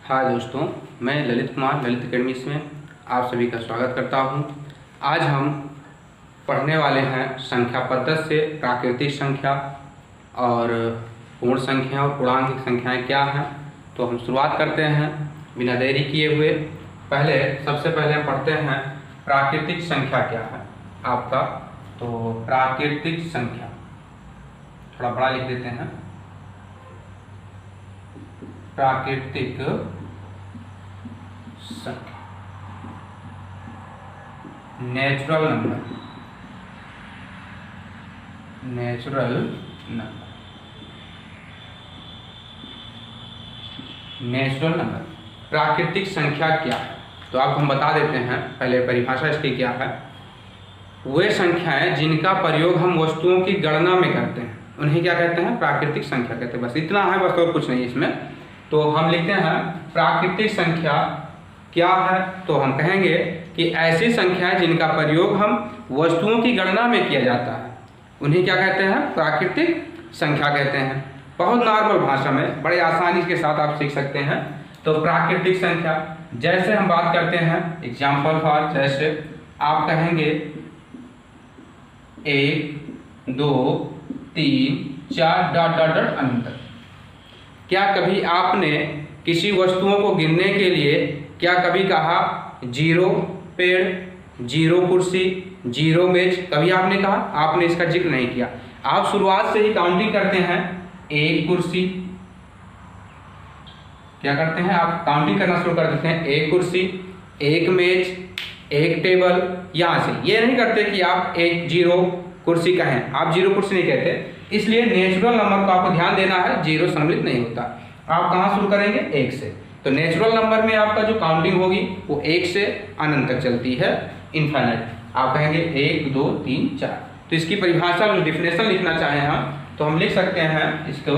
हाय दोस्तों, मैं ललित कुमार ललित एकेडमी में आप सभी का स्वागत करता हूं। आज हम पढ़ने वाले हैं संख्या पद्धति से प्राकृतिक संख्या और पूर्ण संख्या और पूर्णांक संख्याएं क्या हैं। तो हम शुरुआत करते हैं बिना देरी किए हुए। सबसे पहले हम पढ़ते हैं प्राकृतिक संख्या क्या है आपका। तो प्राकृतिक संख्या थोड़ा बड़ा लिख देते हैं। प्राकृतिक संख्या नेचुरल नंबर। प्राकृतिक संख्या क्या है तो आपको हम बता देते हैं। पहले परिभाषा इसकी क्या है। वे संख्याएं जिनका प्रयोग हम वस्तुओं की गणना में करते हैं उन्हें क्या कहते हैं, प्राकृतिक संख्या कहते हैं। बस इतना है, बस और कुछ नहीं इसमें। तो हम लिखते हैं प्राकृतिक संख्या क्या है, तो हम कहेंगे कि ऐसी संख्याएं जिनका प्रयोग हम वस्तुओं की गणना में किया जाता है उन्हें क्या कहते हैं, प्राकृतिक संख्या कहते हैं। बहुत नॉर्मल भाषा में बड़े आसानी के साथ आप सीख सकते हैं। तो प्राकृतिक संख्या जैसे हम बात करते हैं, एग्जाम्पल फॉर, जैसे आप कहेंगे 1 2 3 4 डॉट डॉट डॉट अनंत। क्या कभी आपने किसी वस्तुओं को गिनने के लिए क्या कभी कहा 0 पेड़, 0 कुर्सी, 0 मेज? कभी आपने कहा? आपने इसका जिक्र नहीं किया। आप शुरुआत से ही काउंटिंग करते हैं। 1 कुर्सी, क्या करते हैं आप काउंटिंग करना शुरू कर देते हैं। 1 कुर्सी, 1 मेज, 1 टेबल। यहाँ से ये नहीं करते कि आप 0 कुर्सी कहें, आप 0 कुर्सी नहीं कहते। इसलिए नेचुरल नंबर को आपको ध्यान देना है, 0 सम्मिलित नहीं होता। आप कहाँ शुरू करेंगे, 1 से। तो नेचुरल नंबर में आपका जो काउंटिंग होगी वो 1 से अनंत तक चलती है, इनफाइनाइट। आप कहेंगे 1 2 3 4। तो इसकी परिभाषा जो डिफिनेशन लिखना चाहें हम, तो हम लिख सकते हैं इसको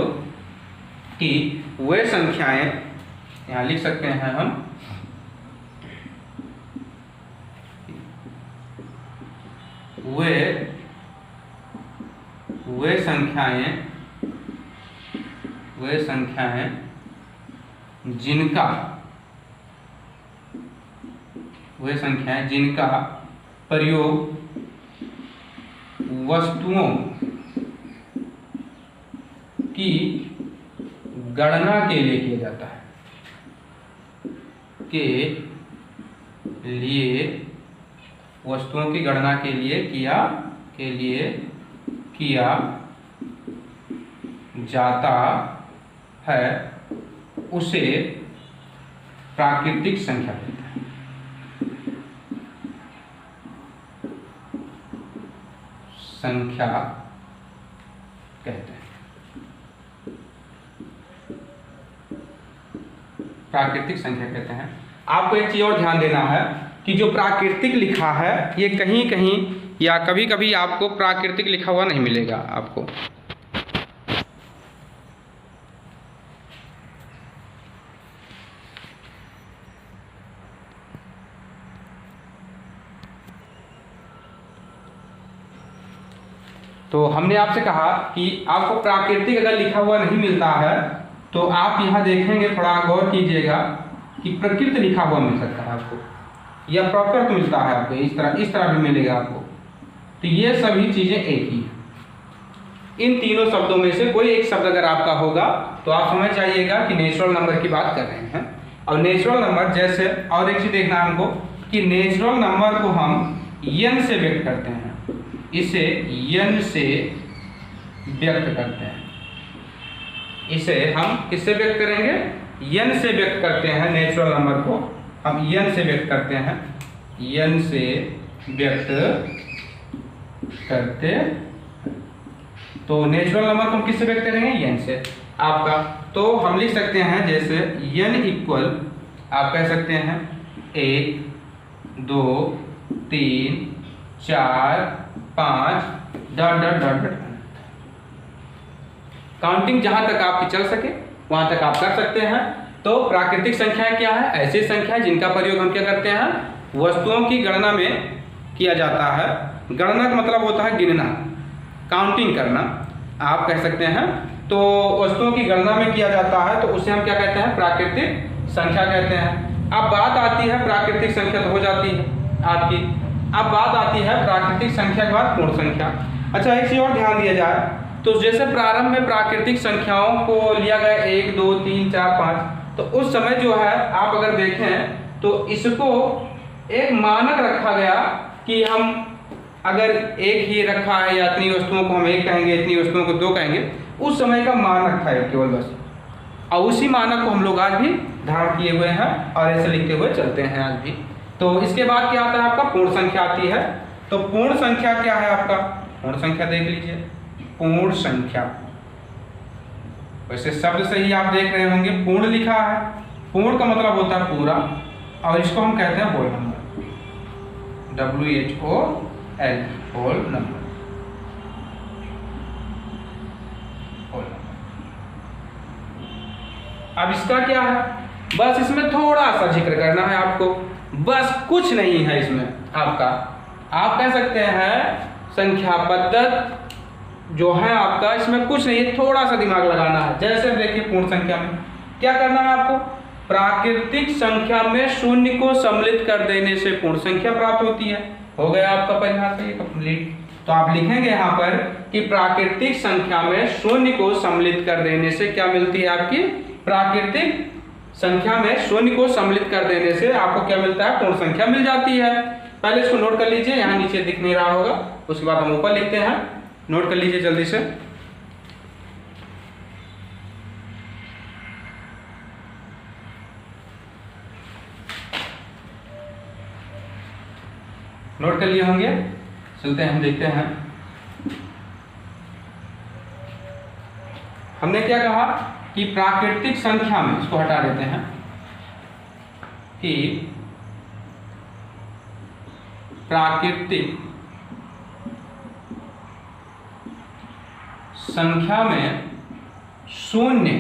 कि वे संख्याएं, यहाँ लिख सकते हैं हम, वे संख्याएं जिनका प्रयोग वस्तुओं की गणना के लिए किया जाता है, वस्तुओं की गणना के लिए किया जाता है, उसे प्राकृतिक संख्या कहते हैं। संख्या कहते हैं, प्राकृतिक संख्या कहते हैं। आपको एक चीज और ध्यान देना है कि जो प्राकृतिक लिखा है ये कहीं कहीं या कभी कभी आपको प्राकृतिक लिखा हुआ नहीं मिलेगा आपको। तो हमने आपसे कहा कि आपको प्राकृतिक अगर लिखा हुआ नहीं मिलता है तो आप यहाँ देखेंगे, थोड़ा गौर कीजिएगा कि प्रकृत लिखा हुआ मिल सकता है आपको, या प्रकृत मिलता है आपको, इस तरह भी मिलेगा आपको। तो ये सभी चीजें एक ही हैं। इन तीनों शब्दों में से कोई एक शब्द अगर आपका होगा तो आप समझ जाइएगा कि नेचुरल नंबर की बात कर रहे हैं। और नेचुरल नंबर जैसे, और एक चीज देखना हमको कि नेचुरल नंबर को हम n से व्यक्त करते हैं, इसे n से व्यक्त करते हैं। इसे हम किससे व्यक्त करेंगे, n से व्यक्त करते हैं। नेचुरल नंबर को हम n से व्यक्त करते हैं, n से व्यक्त करते। तो नेचुरल नंबर को हम किससे व्यक्त करेंगे, n से आपका। तो हम लिख सकते हैं जैसे n इक्वल, आप कह सकते हैं 1 2 3 4 5 dot dot dot dot. Counting जहां तक आपकी चल सके वहां तक आप कर सकते हैं। तो प्राकृतिक संख्या क्या है, ऐसी संख्या जिनका प्रयोग हम क्या करते हैं, वस्तुओं की गणना में किया जाता है। गणना का मतलब होता है गिनना, काउंटिंग करना आप कह सकते हैं। तो वस्तुओं की गणना में किया जाता है तो उसे हम क्या कहते हैं, प्राकृतिक संख्या कहते हैं। अब बात आती है प्राकृतिक संख्या, तो हो जाती है आपकी। अब बात आती है प्राकृतिक संख्या के बाद पूर्ण संख्या। अच्छा, एक चीज और ध्यान दिया जाए तो जैसे प्रारंभ में प्राकृतिक संख्याओं को लिया गया 1 2 3 4 5, तो उस समय जो है आप अगर देखें तो इसको एक मानक रखा गया कि हम अगर एक ही रखा है या इतनी वस्तुओं को हम एक कहेंगे, इतनी वस्तुओं को दो कहेंगे, उस समय का मानक था केवल बस। और उसी मानक को हम लोग आज भी धारण किए हुए हैं और ऐसे लिखते हुए चलते हैं आज भी। तो इसके बाद क्या आता है आपका पूर्ण संख्या आती है। तो पूर्ण संख्या क्या है आपका? पूर्ण संख्या देख लीजिए, पूर्ण संख्या वैसे शब्द से ही आप देख रहे होंगे पूर्ण लिखा है। पूर्ण का मतलब होता है पूरा, और इसको हम कहते हैं whole number, WHOL, whole number. अब इसका क्या है, बस इसमें थोड़ा सा जिक्र करना है आपको, बस कुछ नहीं है इसमें आपका। आप कह सकते हैं संख्या पद्धति जो है आपका, इसमें कुछ नहीं है, थोड़ा सा दिमाग लगाना है। जैसे देखिए पूर्ण संख्या में क्या करना है आपको, प्राकृतिक संख्या में शून्य को सम्मिलित कर देने से पूर्ण संख्या प्राप्त होती है। हो गया आपका परिभाषा ये कंप्लीट। तो आप लिखेंगे यहाँ पर कि प्राकृतिक संख्या में शून्य को सम्मिलित कर देने से क्या मिलती है आपकी, प्राकृतिक संख्या में शून्य को सम्मिलित कर देने से आपको क्या मिलता है, पूर्ण संख्या मिल जाती है। पहले इसको नोट कर लीजिए, यहाँ नीचे दिख नहीं रहा होगा, उसके बाद हम ऊपर लिखते हैं, नोट कर लीजिए जल्दी से। नोट कर लिए होंगे, चलते हैं हम देखते हैं। हमने क्या कहा कि प्राकृतिक संख्या में, इसको हटा देते हैं, कि प्राकृतिक संख्या में शून्य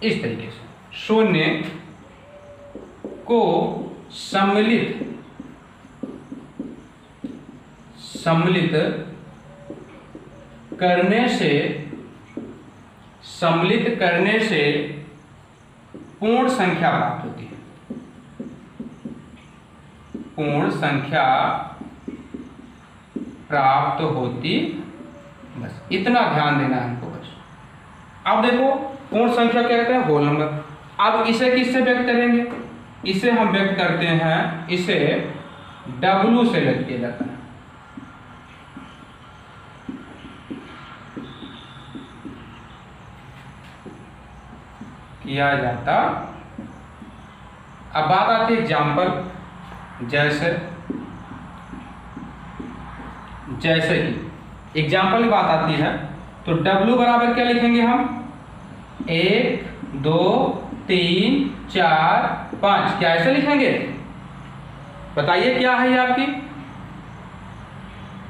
इस तरीके से शून्य को सम्मिलित करने से पूर्ण संख्या प्राप्त होती है। पूर्ण संख्या प्राप्त होती, बस इतना ध्यान देना है हमको बस। अब देखो पूर्ण संख्या क्या कहते हैं, होल नंबर। अब इसे किससे व्यक्त करेंगे, इसे हम व्यक्त करते हैं, इसे W से व्यक्त किया जाता है। किया जाता। अब बात आती है एग्जाम्पल, जैसे कि एग्जाम्पल की बात आती है तो W बराबर क्या लिखेंगे हम, 1 2 3 4 5, क्या ऐसे लिखेंगे? बताइए क्या है ये आपकी।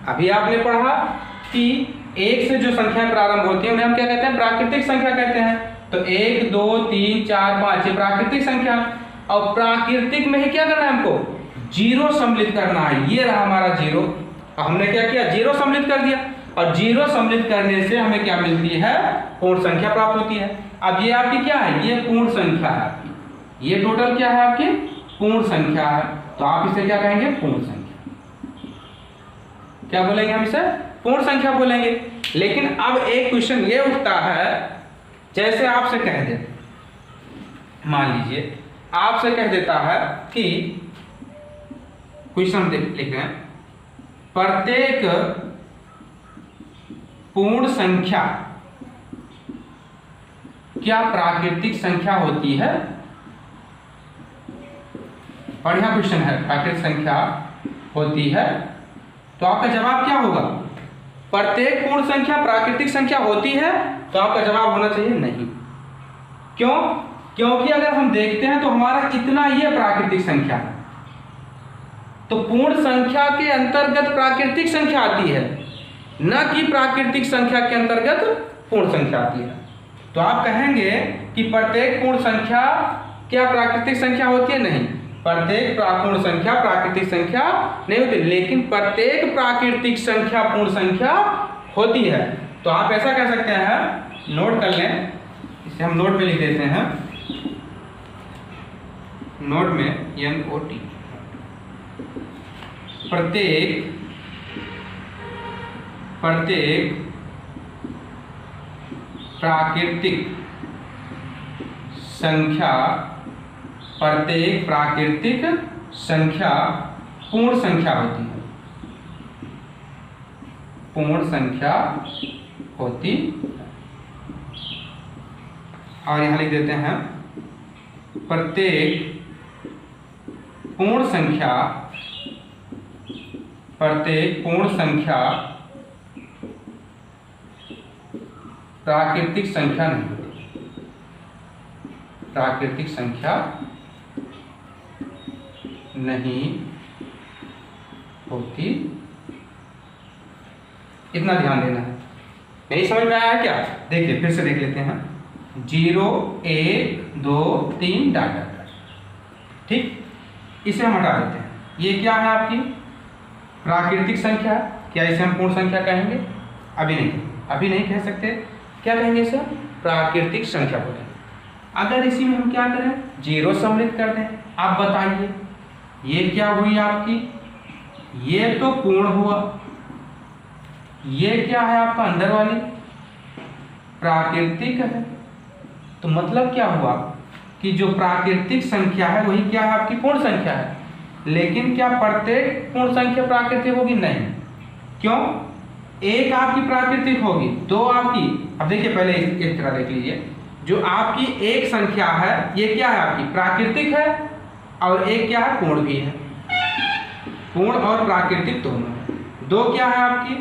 अभी आपने पढ़ा कि एक से जो संख्या प्रारंभ होती है उन्हें हम क्या कहते हैं, प्राकृतिक संख्या कहते हैं। तो 1 2 3 4 5 ये प्राकृतिक संख्या, और प्राकृतिक में ही क्या करना है हमको, जीरो सम्मिलित करना है। ये रहा हमारा जीरो, हमने क्या किया, जीरो सम्मिलित कर दिया, और जीरो सम्मिलित करने से हमें क्या मिलती है, पूर्ण संख्या प्राप्त होती है। अब ये आपकी क्या है, ये पूर्ण संख्या है आपकी, ये टोटल क्या है आपकी, पूर्ण संख्या है। तो आप इसे क्या कहेंगे, पूर्ण संख्या। क्या बोलेंगे हम इसे, पूर्ण संख्या बोलेंगे। लेकिन अब एक क्वेश्चन ये उठता है, जैसे आपसे कह दे, मान लीजिए आपसे कह देता है कि क्वेश्चन लिख रहे हैं, प्रत्येक पूर्ण संख्या क्या प्राकृतिक संख्या होती है। बढ़िया क्वेश्चन है, प्राकृतिक संख्या होती है। तो आपका जवाब क्या होगा, प्रत्येक पूर्ण संख्या प्राकृतिक संख्या होती है। तो आपका जवाब होना चाहिए नहीं। क्यों? क्योंकि अगर हम देखते हैं तो हमारा इतना ये प्राकृतिक संख्या है, तो पूर्ण संख्या के अंतर्गत प्राकृतिक संख्या आती है, न कि प्राकृतिक संख्या के अंतर्गत पूर्ण संख्या आती है। तो आप कहेंगे कि प्रत्येक पूर्ण संख्या क्या प्राकृतिक संख्या होती है, नहीं, प्रत्येक पूर्ण संख्या प्राकृतिक संख्या नहीं होती, लेकिन प्रत्येक प्राकृतिक संख्या पूर्ण संख्या होती है। तो आप ऐसा कह सकते हैं, नोट कर लें, इसे हम नोट में लिख देते हैं, नोट में NOT। प्रत्येक प्राकृतिक संख्या, प्रत्येक प्राकृतिक संख्या पूर्ण संख्या होती है, पूर्ण संख्या होती। और यहां लिख देते हैं प्रत्येक पूर्ण संख्या, प्रत्येक पूर्ण संख्या प्राकृतिक संख्या नहीं होती, प्राकृतिक संख्या नहीं होती। इतना ध्यान देना है। नहीं समझ में आया क्या? देखिए फिर से देख लेते हैं। 0 1 2 3 डॉट डॉट, ठीक। इसे हम हटा देते हैं। ये क्या है आपकी प्राकृतिक संख्या। क्या इसे हम पूर्ण संख्या कहेंगे? अभी नहीं, अभी नहीं कह सकते। क्या कहेंगे इसे? प्राकृतिक संख्या बोलेंगे। अगर इसी में हम क्या करें, 0 सम्मिलित कर दें। आप बताइए ये क्या हुई आपकी? ये तो पूर्ण हुआ। ये क्या है आपका अंदर वाली? प्राकृतिक है। तो मतलब क्या हुआ कि जो प्राकृतिक संख्या है वही क्या है आपकी पूर्ण संख्या है। लेकिन क्या प्रत्येक पूर्ण संख्या प्राकृतिक होगी? नहीं। क्यों? एक आपकी प्राकृतिक होगी, 2 आपकी। अब देखिए पहले इस तरह देख लीजिए, जो आपकी एक संख्या है ये क्या है आपकी प्राकृतिक है, और एक क्या है पूर्ण भी है। पूर्ण और प्राकृतिक दोनों है। 2 क्या है आपकी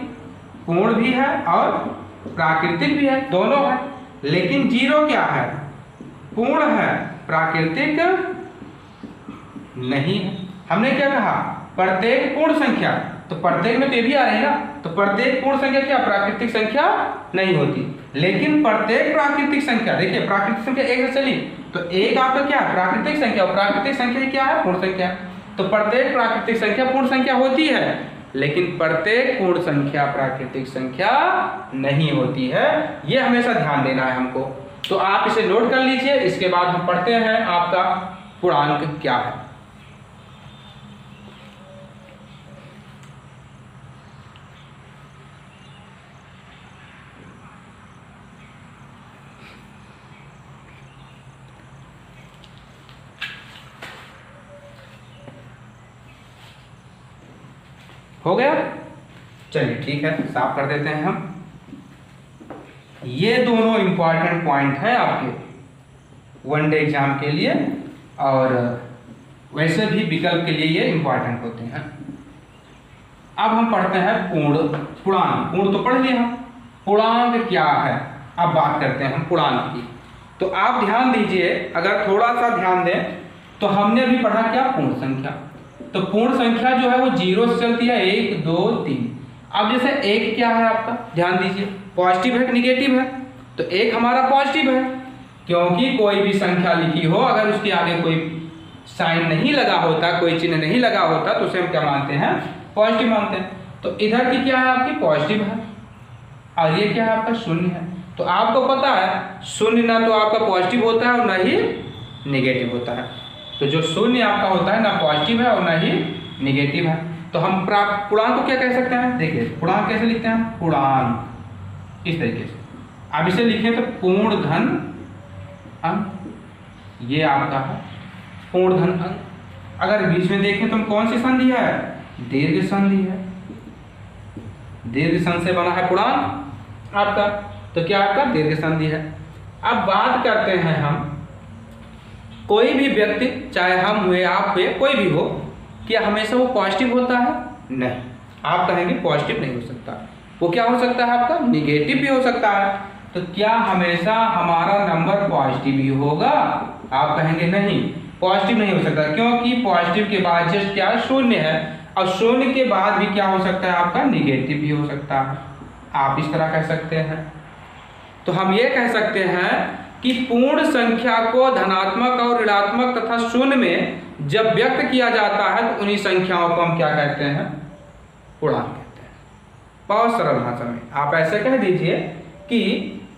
पूर्ण भी है और प्राकृतिक भी है, दोनों है। लेकिन 0 क्या है? पूर्ण है, प्राकृतिक नहीं है। हमने क्या कहा? प्रत्येक पूर्ण संख्या, तो प्रत्येक में तो ये भी आ रही है ना। तो प्रत्येक पूर्ण संख्या क्या प्राकृतिक संख्या नहीं होती। लेकिन प्रत्येक प्राकृतिक संख्या, देखिए प्राकृतिक संख्या एक से चली, तो एक आपका क्या है प्राकृतिक संख्या, और प्राकृतिक संख्या क्या है पूर्ण संख्या। तो प्रत्येक प्राकृतिक संख्या पूर्ण संख्या होती है, लेकिन प्रत्येक पूर्ण संख्या प्राकृतिक संख्या नहीं होती है। ये हमेशा ध्यान देना है हमको। तो आप इसे नोट कर लीजिए। इसके बाद हम पढ़ते हैं आपका पूर्णांक क्या है। हो गया? चलिए ठीक है, साफ कर देते हैं हम। ये दोनों इंपॉर्टेंट पॉइंट है आपके वनडे एग्जाम के लिए, और वैसे भी विकल्प के लिए ये इंपॉर्टेंट होते हैं। अब हम पढ़ते हैं पूर्णांक। पूर्ण तो पढ़ लिए हम, पूर्णांक क्या है अब बात करते हैं हम पूर्णांक की। तो आप ध्यान दीजिए, अगर थोड़ा सा ध्यान दें तो हमने अभी पढ़ा क्या पूर्ण संख्या। तो पूर्ण संख्या जो है वो 0 से चलती है 1 2 3। अब जैसे 1 क्या है आपका, ध्यान दीजिए, पॉजिटिव है कि निगेटिव है? तो 1 हमारा पॉजिटिव है, क्योंकि कोई भी संख्या लिखी हो अगर उसके आगे कोई साइन नहीं लगा होता, कोई चिन्ह नहीं लगा होता, तो उसे हम क्या मानते हैं? पॉजिटिव मानते हैं। तो इधर की क्या है आपकी पॉजिटिव है, और ये क्या है आपका शून्य है। तो आपको पता है शून्य ना तो आपका पॉजिटिव होता है और ना ही निगेटिव होता है। तो जो शून्य आपका होता है ना पॉजिटिव है और ना ही निगेटिव है। तो हम पूर्णांक को क्या कह सकते हैं? देखिए पूर्णांक कैसे लिखते हैं? पूर्णांक इस तरीके से। अब इसे लिखें तो पूर्ण धन अंक, ये आपका है पूर्ण धन अंक। अगर बीच में देखें तो हम कौन सी संधि है? दीर्घ संधि है। दीर्घ संधि से बना है पूर्णांक आपका, तो क्या आपका दीर्घ संधि है। अब बात करते हैं हम, कोई भी व्यक्ति, चाहे हम हुए आप हुए कोई भी हो, क्या हमेशा वो पॉजिटिव होता है? नहीं। आप कहेंगे पॉजिटिव नहीं हो सकता, वो क्या हो सकता है आपका? निगेटिव भी हो सकता है। तो क्या हमेशा हमारा नंबर पॉजिटिव ही होगा? आप कहेंगे नहीं, पॉजिटिव नहीं हो सकता, क्योंकि पॉजिटिव के बाद जस्ट क्या शून्य है, और शून्य के बाद भी क्या हो सकता है आपका? निगेटिव भी हो सकता है। आप इस तरह कह सकते हैं। तो हम ये कह सकते हैं कि पूर्ण संख्या को धनात्मक और ऋणात्मक तथा शून्य में जब व्यक्त किया जाता है तो उन्हीं संख्याओं को हम क्या कहते हैं? पूर्णांक कहते हैं। बहुत सरल भाषा में आप ऐसे कह दीजिए कि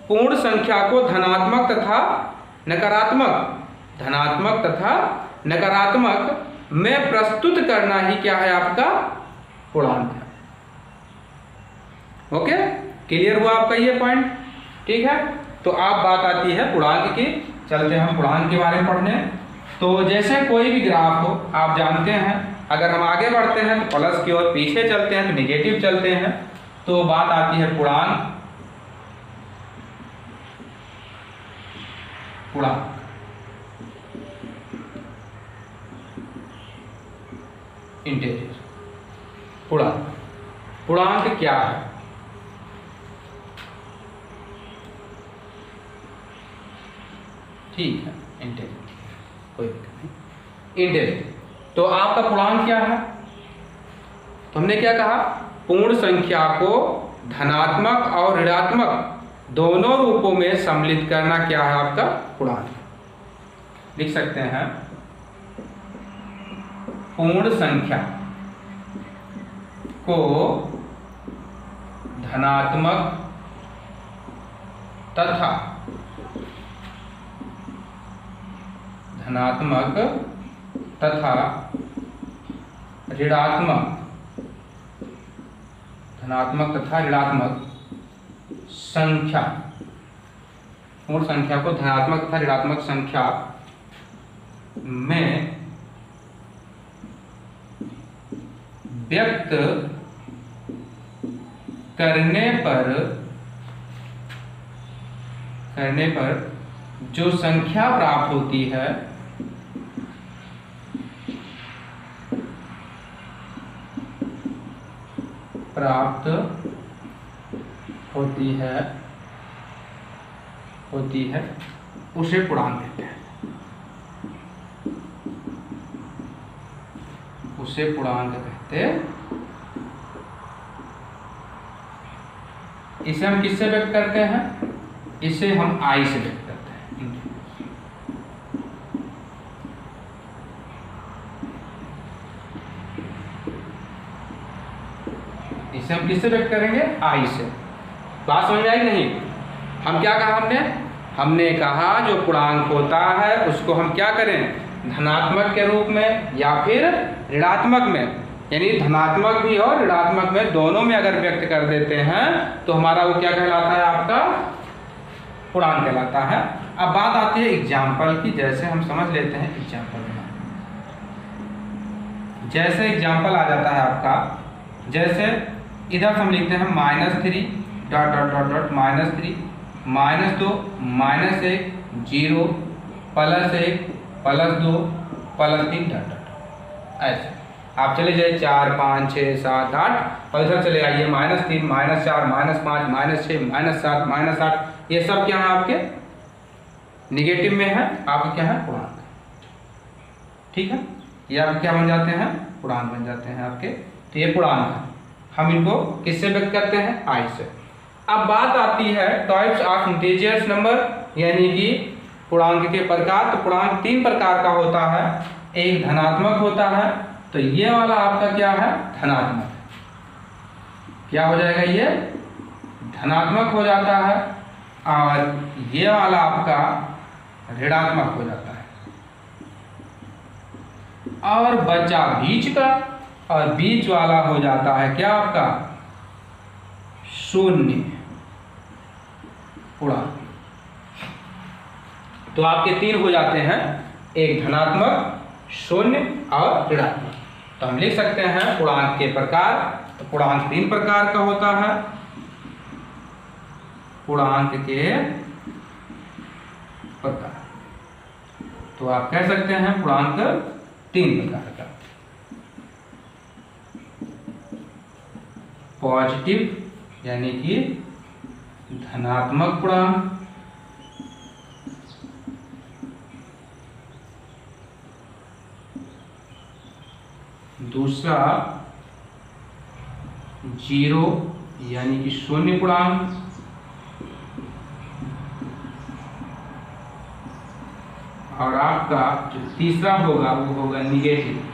पूर्ण संख्या को धनात्मक तथा नकारात्मक में प्रस्तुत करना ही क्या है आपका पूर्णांक है। ओके, क्लियर हुआ आपका ये पॉइंट? ठीक है, तो आप बात आती है पूर्णांक की। चलते हैं हम पूर्णांक के बारे में पढ़ने। तो जैसे कोई भी ग्राफ हो, आप जानते हैं अगर हम आगे बढ़ते हैं तो प्लस की ओर, पीछे चलते हैं तो निगेटिव चलते हैं। तो बात आती है पूर्णांक इंटीजर। पूर्णांक क्या है? ठीक है, इंटीजर, कोई दिक्कत नहीं, इंटीजर। तो आपका पूर्णांक क्या है? तो हमने क्या कहा, पूर्ण संख्या को धनात्मक और ऋणात्मक दोनों रूपों में सम्मिलित करना क्या है आपका पूर्णांक। लिख सकते हैं पूर्ण संख्या को धनात्मक तथा ऋणात्मक संख्या, पूर्ण संख्या को धनात्मक तथा ऋणात्मक संख्या में व्यक्त करने पर जो संख्या प्राप्त होती है उसे पूर्णांक कहते हैं। उसे पूर्णांक कहते हैं। इसे हम किससे व्यक्त करते हैं? इसे हम आई से व्यक्त करते हैं। इसे हम किससे व्यक्त करेंगे? आई से। बात समझ में आई नहीं? हम क्या कहा हमने कहा जो पूर्णांक होता है उसको हम क्या करें, धनात्मक के रूप में या फिर ऋणात्मक में, यानी धनात्मक भी और ऋणात्मक में दोनों में अगर व्यक्त कर देते हैं तो हमारा वो क्या कहलाता है, आपका पूर्णांक कहलाता है। अब बात आती है एग्जाम्पल की। जैसे हम समझ लेते हैं एग्जाम्पल, जैसे एग्जाम्पल आ जाता है आपका, जैसे इधर हम लिखते हैं -3 dot dot dot dot -3 -2 -1 0 +1 +2 +3 dot dot. ऐसे आप चले जाइए 4 5 6 7 8 और इधर चले आइए -3 -4 -5 -6 -7 -8। ये सब क्या है आपके निगेटिव में है, आपके क्या है पूर्णांक। ठीक है, ये आप क्या बन जाते हैं, पूर्णांक बन जाते हैं आपके। तो ये पूर्णांक है, हम इनको किससे व्यक्त करते हैं, आई से। अब बात आती है टाइप्स ऑफ इंटीजर्स नंबर, यानी कि पूर्णांक के प्रकार। तो पूर्णांक 3 प्रकार का होता है। एक धनात्मक होता है, तो ये वाला आपका क्या है, धनात्मक। क्या हो जाएगा, ये धनात्मक हो जाता है, और ये वाला आपका ऋणात्मक हो जाता है। और बचा बीच का, और बीच वाला हो जाता है क्या आपका, शून्य पूर्णांक। तो आपके 3 हो जाते हैं, एक धनात्मक, शून्य और ऋणात्मक। तो हम लिख सकते हैं पूर्णांक के प्रकार। तो पूर्णांक 3 प्रकार का होता है। पूर्णांक के प्रकार, तो आप कह सकते हैं पूर्णांक 3 प्रकार का। पॉजिटिव यानी कि धनात्मक पूर्णांक, दूसरा 0 यानी कि शून्य पूर्णांक, और आपका जो तीसरा होगा वो होगा निगेटिव।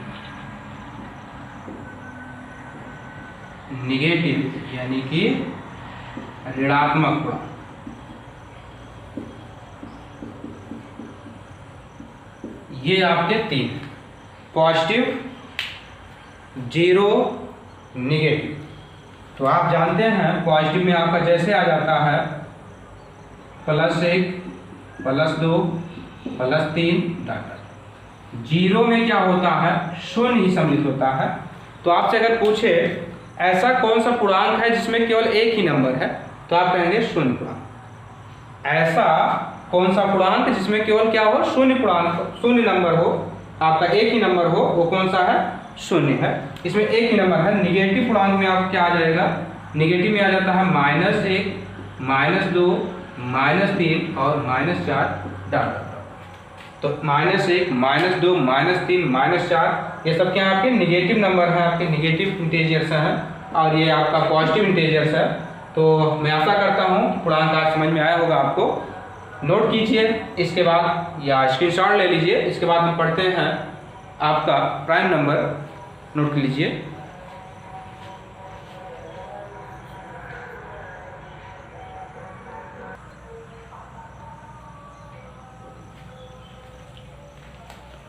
निगेटिव यानी कि ऋणात्मक पूर्णांक। ये आपके 3 पॉजिटिव, 0, निगेटिव। तो आप जानते हैं पॉजिटिव में आपका जैसे आ जाता है +1, +2, +3 डाटा। 0 में क्या होता है, शून्य ही सम्मिलित होता है। तो आपसे अगर पूछे ऐसा कौन सा पूर्णांक है जिसमें केवल एक ही नंबर है, तो आप कहेंगे शून्य पूर्णांक। ऐसा कौन सा पूर्णांक जिसमें केवल क्या हो, शून्य पूर्णांक, शून्य नंबर हो, आपका एक ही नंबर हो, वो कौन सा है, शून्य है। इसमें एक ही नंबर है। निगेटिव पूर्णांक में आप क्या आ जाएगा, निगेटिव में आ जाता है -1, -2, -3 और -4 डाटा। तो -1, -2, -3, -4 ये सब क्या आपके निगेटिव नंबर है, आपके निगेटिव इंटीजर्स हैं, और ये आपका पॉजिटिव इंटीजर्स है। तो मैं आशा करता हूँ कि पूर्णांक आज समझ में आया होगा आपको। नोट कीजिए इसके बाद या स्क्रीनशॉट ले लीजिए। इसके बाद हम पढ़ते हैं आपका प्राइम नंबर। नोट कर लीजिए।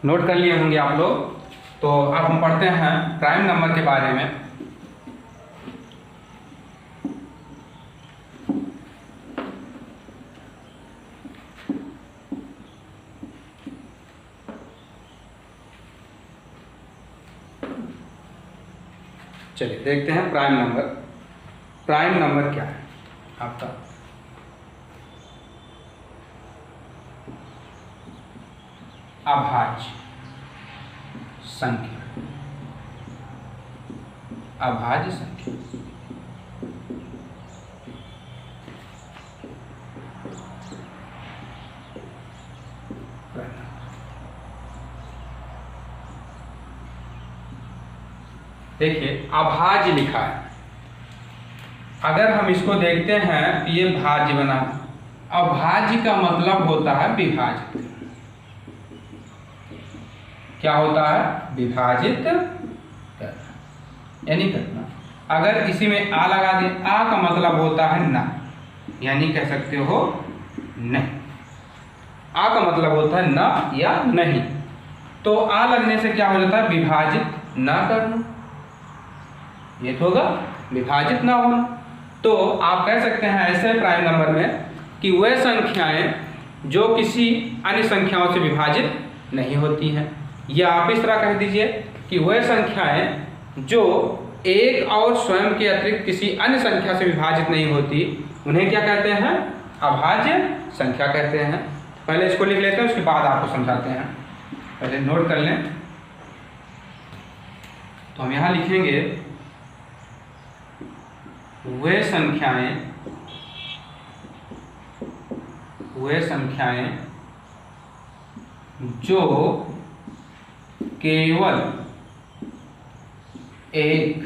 नोट कर लिए होंगे आप लोग। तो अब हम पढ़ते हैं प्राइम नंबर के बारे में। चलिए देखते हैं प्राइम नंबर। प्राइम नंबर क्या है आपका, अभाज्य संख्या। अभाज्य संख्या देखिए अभाज्य लिखा है। अगर हम इसको देखते हैं तो ये भाज्य बना। अभाज्य का मतलब होता है विभाजित। क्या होता है, विभाजित करना, यानी करना। अगर इसी में आ लगा दें, आ का मतलब होता है ना, यानी कह सकते हो नहीं। आ का मतलब होता है ना या नहीं। तो आ लगने से क्या हो जाता है, विभाजित ना करना। ये तो होगा विभाजित ना होना। तो आप कह सकते हैं ऐसे प्राइम नंबर में कि वह संख्याएं जो किसी अन्य संख्याओं से विभाजित नहीं होती हैं, या आप इस तरह कह दीजिए कि वह संख्याएं जो एक और स्वयं के अतिरिक्त किसी अन्य संख्या से विभाजित नहीं होती, उन्हें क्या कहते हैं, अभाज्य संख्या कहते हैं। पहले इसको लिख लेते हैं, उसके बाद आपको समझाते हैं। पहले नोट कर लें। तो हम यहाँ लिखेंगे वे संख्याएं जो केवल एक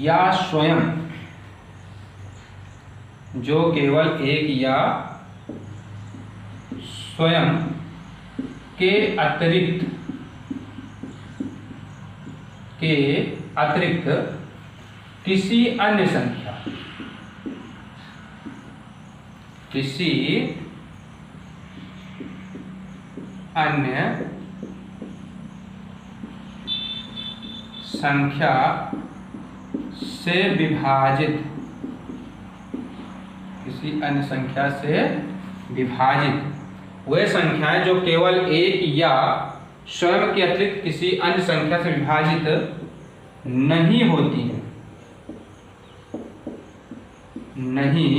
या स्वयं, जो केवल एक या स्वयं के अतिरिक्त किसी अन्य संख्या, किसी अन्य संख्या से विभाजित, किसी अन्य संख्या से विभाजित वे संख्याएं जो केवल एक या स्वयं के अतिरिक्त किसी अन्य संख्या से विभाजित नहीं होती हैं, नहीं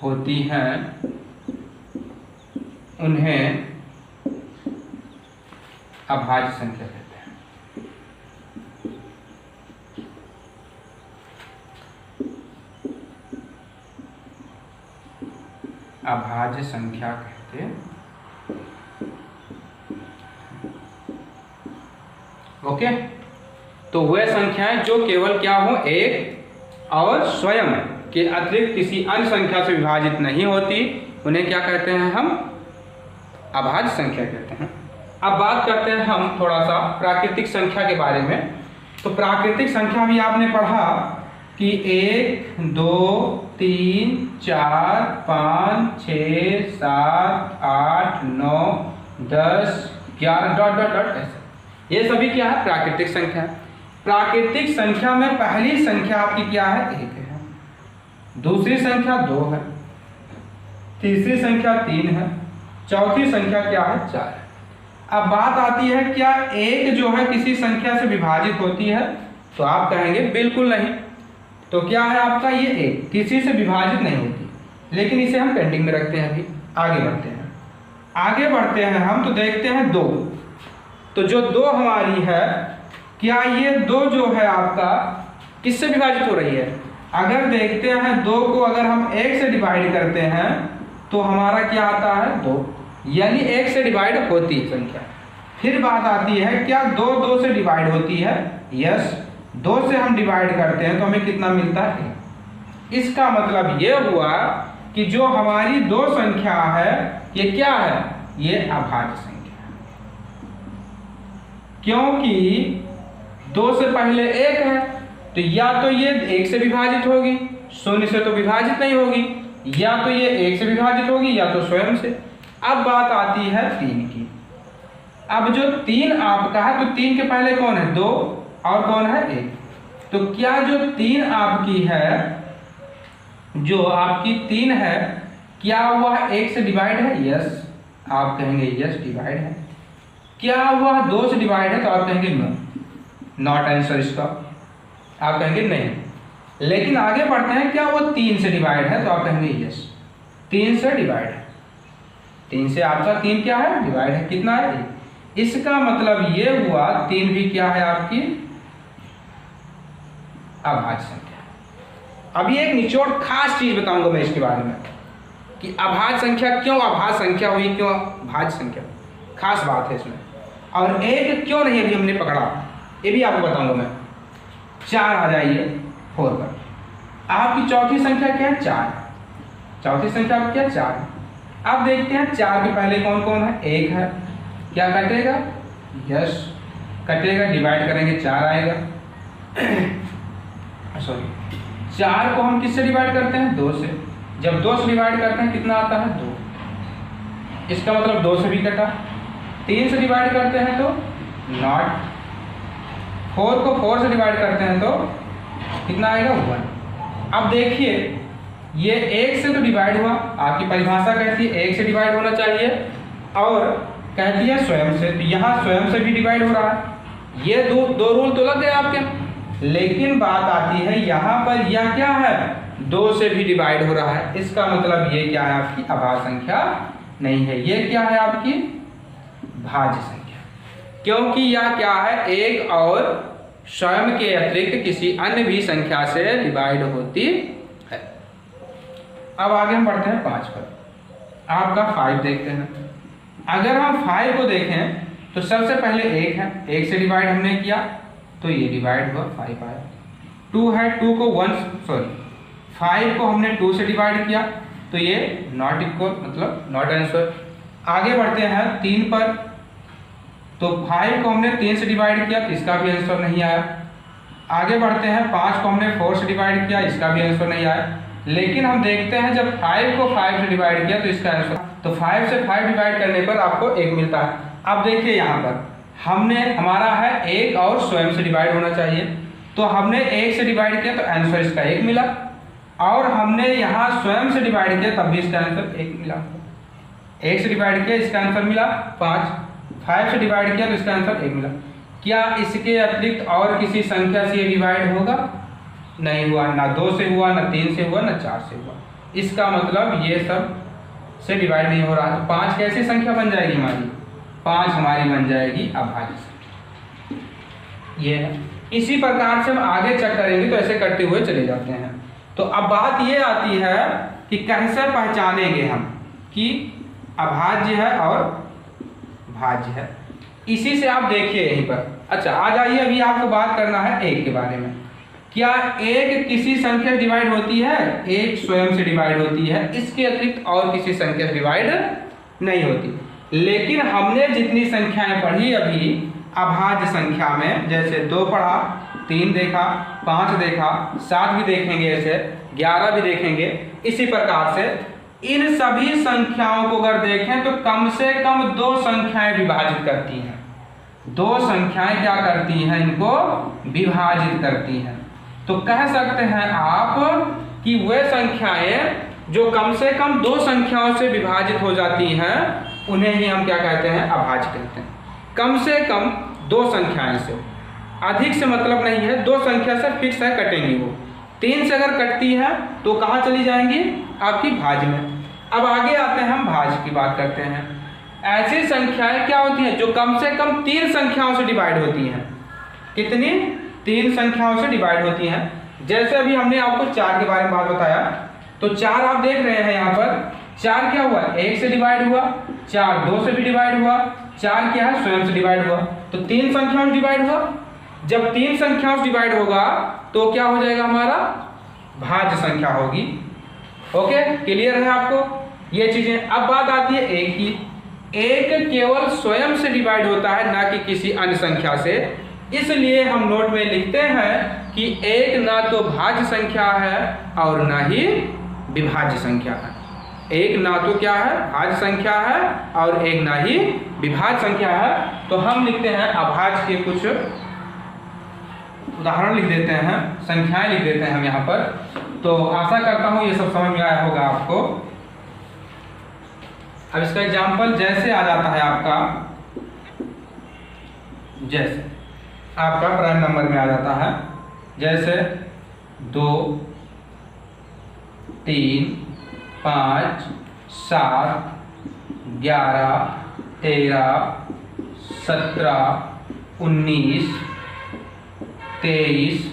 होती हैं, उन्हें अभाज्य संख्या कहते हैं। अभाज्य संख्या कहते हैं। ओके, तो वह संख्याएं जो केवल क्या हो, एक और स्वयं के अतिरिक्त किसी अन्य संख्या से विभाजित नहीं होती, उन्हें क्या कहते हैं, हम अभाज्य संख्या कहते हैं। अब बात करते हैं हम थोड़ा सा प्राकृतिक संख्या के बारे में। तो प्राकृतिक संख्या भी आपने पढ़ा कि 1, 2, 3, 4, 5, 6, 7, 8, 9, 10, 11 डॉट डॉट डॉट ऐसे। ये सभी क्या है? प्राकृतिक संख्या है। प्राकृतिक संख्या में पहली संख्या आपकी क्या है? 1 है, दूसरी संख्या 2 है, तीसरी संख्या 3 है, चौथी संख्या क्या है? 4 है। अब बात आती है क्या 1 जो है किसी संख्या से विभाजित होती है? तो आप कहेंगे बिल्कुल नहीं। तो क्या है आपका ये 1 किसी से विभाजित नहीं होती, लेकिन इसे हम पेंडिंग में रखते हैं। अभी आगे बढ़ते हैं हम तो देखते हैं 2। तो जो 2 हमारी है, क्या ये 2 जो है आपका किससे विभाजित हो रही है? अगर देखते हैं 2 को अगर हम 1 से डिवाइड करते हैं तो हमारा क्या आता है? 2, यानी 1 से डिवाइड होती है संख्या। फिर बात आती है क्या 2 से डिवाइड होती है? यस, 2 से हम डिवाइड करते हैं तो हमें कितना मिलता है? इसका मतलब ये हुआ कि जो हमारी 2 संख्या है ये क्या है? ये अभाज्य संख्या है, क्योंकि 2 से पहले 1 है तो या तो ये 1 से विभाजित होगी, 0 से तो विभाजित नहीं होगी, या तो ये 1 से विभाजित होगी या तो स्वयं से। अब बात आती है 3 की। अब जो 3 आपका है तो 3 के पहले कौन है? 2 और कौन है? 1। तो क्या जो 3 आपकी है, जो आपकी 3 है, क्या वह 1 से डिवाइड है? यस, आप कहेंगे यस डिवाइड है। क्या वह 2 से डिवाइड है? तो आप कहेंगे नो, नॉट आंसर इसका, आप कहेंगे नहीं। लेकिन आगे बढ़ते हैं, क्या वो 3 से डिवाइड है? तो आप कहेंगे यस, 3 से डिवाइड है। 3 से आपका 3 क्या है? डिवाइड है। कितना है? 1। इसका मतलब ये हुआ 3 भी क्या है आपकी? अभाज्य संख्या। अभी एक निचोड़ खास चीज बताऊंगा मैं इसके बारे में कि अभाज्य संख्या क्यों अभाज्य संख्या हुई, क्यों भाज्य संख्या, खास बात है इसमें। और 1 क्यों नहीं अभी हमने पकड़ा, ये भी आपको बताऊंगा मैं। 4 आ जाइए 4 पर। आपकी चौथी संख्या क्या है? 4। चौथी संख्या आपकी क्या है? 4। अब देखते हैं 4 के पहले कौन कौन है? 1 है। क्या कटेगा? यस कटेगा, डिवाइड करेंगे 4 आएगा। सॉरी, 4 को हम किससे डिवाइड करते हैं? 2 से। जब 2 से डिवाइड करते हैं कितना आता है? 2। इसका मतलब 2 से भी कटा। 3 से डिवाइड करते हैं तो नॉट। 4 को 4 से डिवाइड करते हैं तो कितना आएगा? 1। अब देखिए ये 1 से तो डिवाइड हुआ, आपकी परिभाषा कहती है 1 से डिवाइड होना चाहिए, और कहती है स्वयं से, तो यहाँ स्वयं से भी डिवाइड हो रहा है। ये दो रूल तो लग गए आपके। लेकिन बात आती है यहाँ पर यह क्या है? 2 से भी डिवाइड हो रहा है। इसका मतलब ये क्या है? आपकी अभाज्य संख्या नहीं है, ये क्या है? आपकी भाज्य संख्या। क्योंकि यह क्या है? 1 और स्वयं के अतिरिक्त किसी अन्य भी संख्या से डिवाइड होती है। अब आगे हम बढ़ते हैं 5 पर। आपका 5 देखते हैं। अगर हम 5 को देखें तो सबसे पहले 1 है, 1 से डिवाइड हमने किया तो ये डिवाइड हुआ 5 आया। 2 है, 2 को 5 को हमने 2 से डिवाइड किया तो ये नॉट इक्वल, मतलब नॉट आंसर। आगे बढ़ते हैं 3 पर। तो 5 को हमने 3 से डिवाइड किया तो इसका भी आंसर नहीं आया। आगे बढ़ते हैं 5 को हमने 4 से डिवाइड किया, इसका भी आंसर नहीं आया। लेकिन हम देखते हैं जब 5 को 5 से डिवाइड किया तो इसका आंसर, तो 5 से 5 डिवाइड करने पर आपको 1 मिलता है। अब देखिए यहाँ पर हमने, हमारा है 1 और स्वयं से डिवाइड होना चाहिए, तो हमने 1 से डिवाइड किया तो आंसर इसका 1 मिला, और हमने यहाँ स्वयं से डिवाइड किया तब भी इसका आंसर 1 मिला। 1 से डिवाइड किया इसका आंसर मिला 5, 5 से डिवाइड किया तो इसका आंसर 1 मिला। क्या इसके अतिरिक्त और किसी संख्या से ये डिवाइड होगा? नहीं हुआ, ना 2 से हुआ, ना 3 से हुआ, ना 4 से हुआ। इसका मतलब ये सब से डिवाइड नहीं हो रहा है। तो 5 कैसी संख्या बन जाएगी हमारी? 5 हमारी बन जाएगी अभाज्य संख्या। ये है। इसी प्रकार से हम आगे चेक करेंगे तो ऐसे करते हुए चले जाते हैं। तो अब बात ये आती है कि कैसे पहचानेंगे हम कि अभाज्य है और भाज्य है। इसी से आप देखिए यहीं पर। अच्छा आ जाइए, अभी आपको बात करना है 1 के बारे में। क्या 1 किसी संख्या से डिवाइड होती है? 1 स्वयं से डिवाइड होती है, इसके अतिरिक्त और किसी संख्या से डिवाइड नहीं होती। लेकिन हमने जितनी संख्याएं पढ़ी अभी अभाज्य संख्या में, जैसे 2 पढ़ा, 3 देखा, 5 देखा, 7 भी देखेंगे, ऐसे 11 भी देखेंगे। इसी प्रकार से इन सभी संख्याओं को अगर देखें तो कम से कम 2 संख्याएं विभाजित करती हैं। 2 संख्याएं क्या करती हैं, इनको विभाजित करती हैं। तो कह सकते हैं आप कि वे संख्याएं जो कम से कम 2 संख्याओं से विभाजित हो जाती हैं उन्हें ही हम क्या कहते हैं, अभाज्य कहते हैं। कम से कम 2 संख्याएं से, अधिक से मतलब नहीं है, 2 संख्या से फिक्स है, कटेंगी वो। 3 से अगर कटती है तो कहाँ चली जाएंगी, आपकी भाज्य में। अब आगे आते हैं, हम भाज्य की बात करते हैं। ऐसी संख्याएं क्या होती हैं जो कम से कम 3 संख्याओं से डिवाइड होती हैं। कितनी, 3 संख्याओं से डिवाइड होती हैं। जैसे अभी हमने आपको 4 के बारे में बात बताया, तो 4 आप देख रहे हैं यहाँ पर, 4 क्या हुआ, 1 से डिवाइड हुआ, 4 2 से भी डिवाइड हुआ, 4 क्या है, स्वयं से डिवाइड हुआ, तो 3 संख्याओं से डिवाइड हुआ। जब 3 संख्याओं से डिवाइड होगा तो क्या हो जाएगा, हमारा भाज्य संख्या होगी। ओके, क्लियर है आपको ये चीजें। अब बात आती है 1 की। 1 केवल स्वयं से डिवाइड होता है, ना कि किसी अन्य संख्या से। इसलिए हम नोट में लिखते हैं कि 1 ना तो भाज्य संख्या है और ना ही विभाज्य संख्या है। 1 ना तो क्या है, भाज्य संख्या है, और 1 ना ही विभाज्य संख्या है। तो हम लिखते हैं अभाज्य के कुछ उदाहरण लिख देते हैं, संख्याएं लिख देते हैं हम यहाँ पर। तो आशा करता हूँ ये सब समझ में आया होगा आपको। अब इसका एग्जाम्पल जैसे आ जाता है आपका, जैसे आपका प्राइम नंबर में आ जाता है, जैसे 2 3 5 7 11 13 17 19 23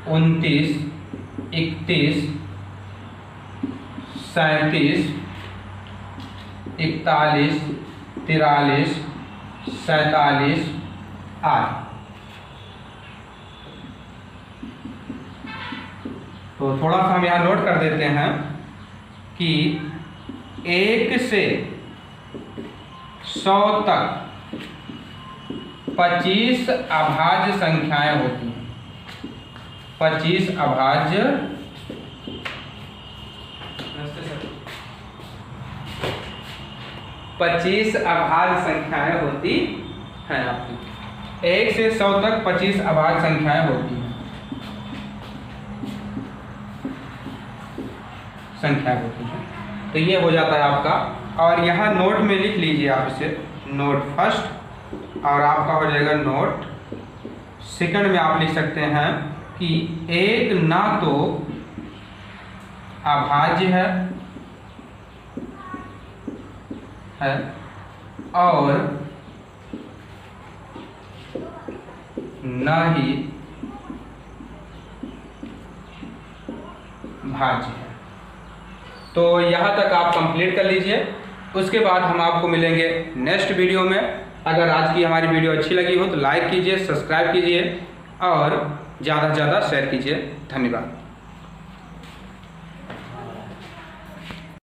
29 31 37 41 43 47 8। तो थोड़ा सा हम यहाँ नोट कर देते हैं कि 1 से 100 तक 25 अभाज्य संख्याएं होती हैं। 25 अभाज्य 25 अभाज्य संख्याएं होती हैं आपकी। 1 से 100 तक 25 अभाज्य संख्याएं होती हैं, संख्या होती है। तो ये हो जाता है आपका। और यहाँ नोट में लिख लीजिए आप इसे, नोट फर्स्ट, और आपका हो जाएगा नोट सेकंड में आप लिख सकते हैं कि 1 ना तो अभाज्य है और न ही भाज्य है। तो यहाँ तक आप कंप्लीट कर लीजिए। उसके बाद हम आपको मिलेंगे नेक्स्ट वीडियो में। अगर आज की हमारी वीडियो अच्छी लगी हो तो लाइक कीजिए, सब्सक्राइब कीजिए और ज़्यादा से ज़्यादा शेयर कीजिए। धन्यवाद।